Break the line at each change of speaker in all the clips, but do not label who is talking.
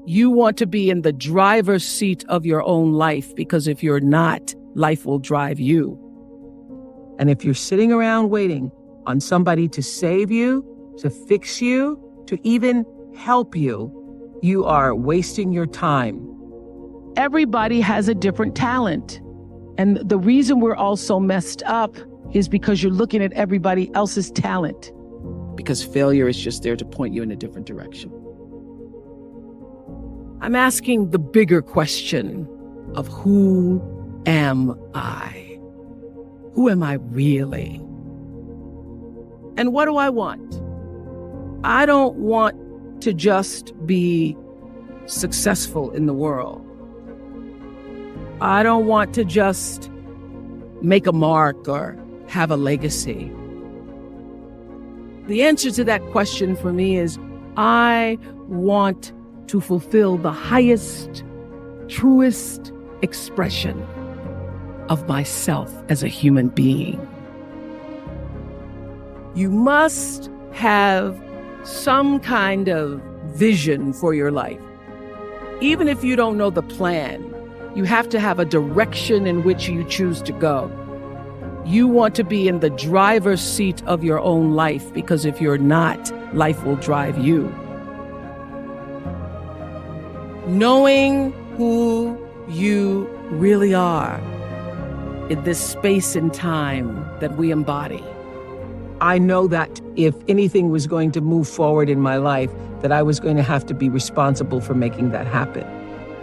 You want to be in the driver's seat of your own life, because if you're not, life will drive you. And if you're sitting around waiting on somebody to save you, to fix you, to even help you, you are wasting your time. Everybody has a different talent. And the reason we're all so messed up is because you're looking at everybody else's talent. Because failure is just there to point you in a different direction. I'm asking the bigger question of who am I? Who am I really? And what do I want? I don't want to just be successful in the world. I don't want to just make a mark or have a legacy. The answer to that question for me is I want to fulfill the highest, truest expression of myself as a human being. You must have some kind of vision for your life. Even if you don't know the plan, you have to have a direction in which you choose to go. You want to be in the driver's seat of your own life, because if you're not, life will drive you. Knowing who you really are in this space and time that we embody. I know that if anything was going to move forward in my life, that I was going to have to be responsible for making that happen.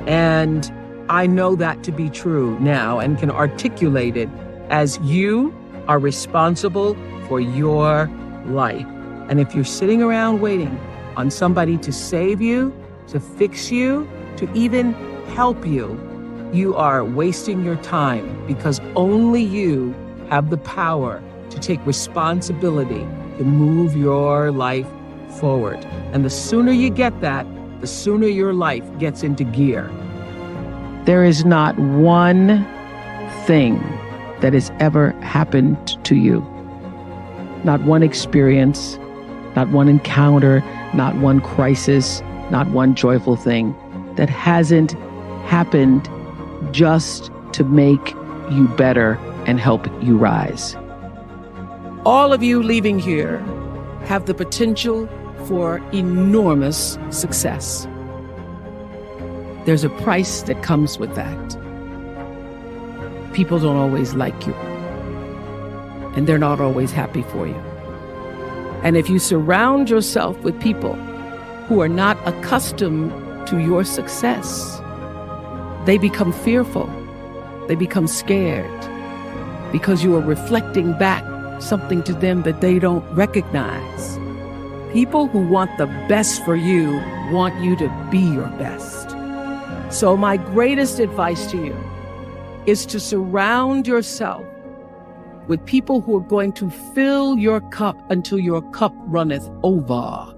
And I know that to be true now and can articulate it as you are responsible for your life. And if you're sitting around waiting on somebody to save you, to fix you, to even help you, you are wasting your time, because only you have the power to take responsibility to move your life forward. And the sooner you get that, the sooner your life gets into gear. There is not one thing that has ever happened to you. Not one experience, not one encounter, not one crisis, not one joyful thing that hasn't happened just to make you better and help you rise. All of you leaving here have the potential for enormous success. There's a price that comes with that. People don't always like you, and they're not always happy for you. And if you surround yourself with people who are not accustomed to your success, they become fearful. They become scared because you are reflecting back something to them that they don't recognize. People who want the best for you want you to be your best. So my greatest advice to you is to surround yourself with people who are going to fill your cup until your cup runneth over.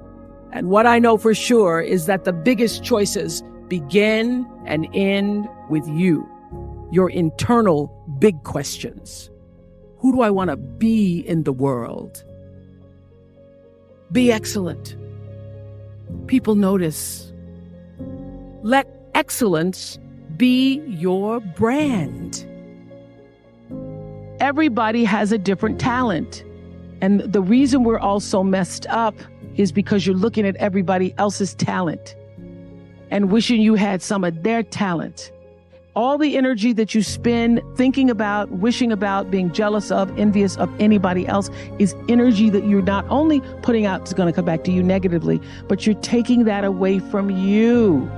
And what I know for sure is that the biggest choices begin and end with you, your internal big questions. Who do I want to be in the world? Be excellent. People notice. Let excellence be your brand. Everybody has a different talent. And the reason we're all so messed up is because you're looking at everybody else's talent and wishing you had some of their talent. All the energy that you spend thinking about, wishing about, being jealous of, envious of anybody else is energy that you're not only putting out, it's going to come back to you negatively, but you're taking that away from you.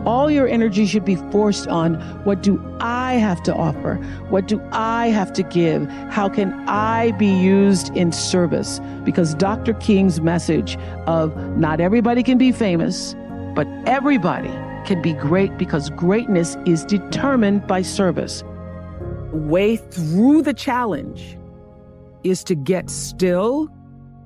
All your energy should be forced on, what do I have to offer? What do I have to give? How can I be used in service? Because Dr. King's message of not everybody can be famous, but everybody can be great, because greatness is determined by service. The way through the challenge is to get still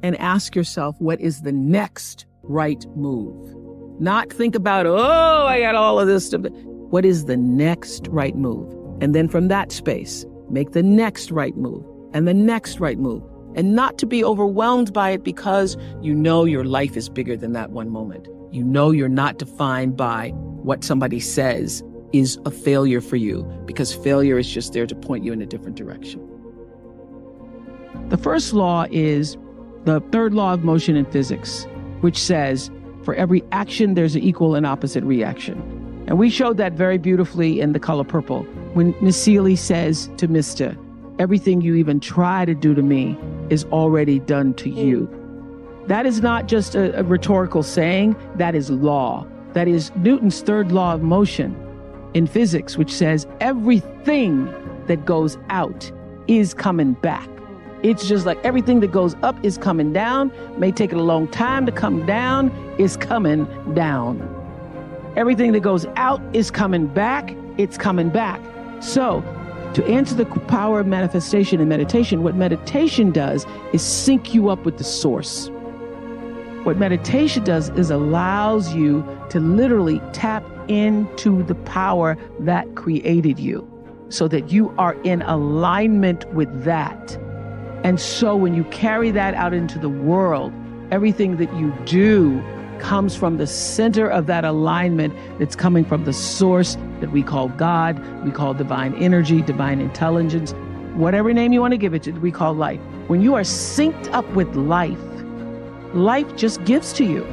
and ask yourself, what is the next right move? Not think about, oh, I got all of this stuff. What is the next right move? And then from that space, make the next right move and the next right move. And not to be overwhelmed by it, because you know your life is bigger than that one moment. You know you're not defined by what somebody says is a failure for you, because failure is just there to point you in a different direction. The first law is the third law of motion in physics, which says for every action, there's an equal and opposite reaction. And we showed that very beautifully in The Color Purple when Miss Seeley says to Mr., everything you even try to do to me is already done to you. That is not just a rhetorical saying, that is law. That is Newton's third law of motion in physics, which says everything that goes out is coming back. It's just like everything that goes up is coming down, may take it a long time to come down, is coming down. Everything that goes out is coming back, it's coming back. So, to answer the power of manifestation and meditation, what meditation does is sync you up with the source. What meditation does is allows you to literally tap into the power that created you so that you are in alignment with that. And so when you carry that out into the world, everything that you do comes from the center of that alignment that's coming from the source that we call God, we call divine energy, divine intelligence, whatever name you want to give it to, we call life. When you are synced up with life, life just gives to you.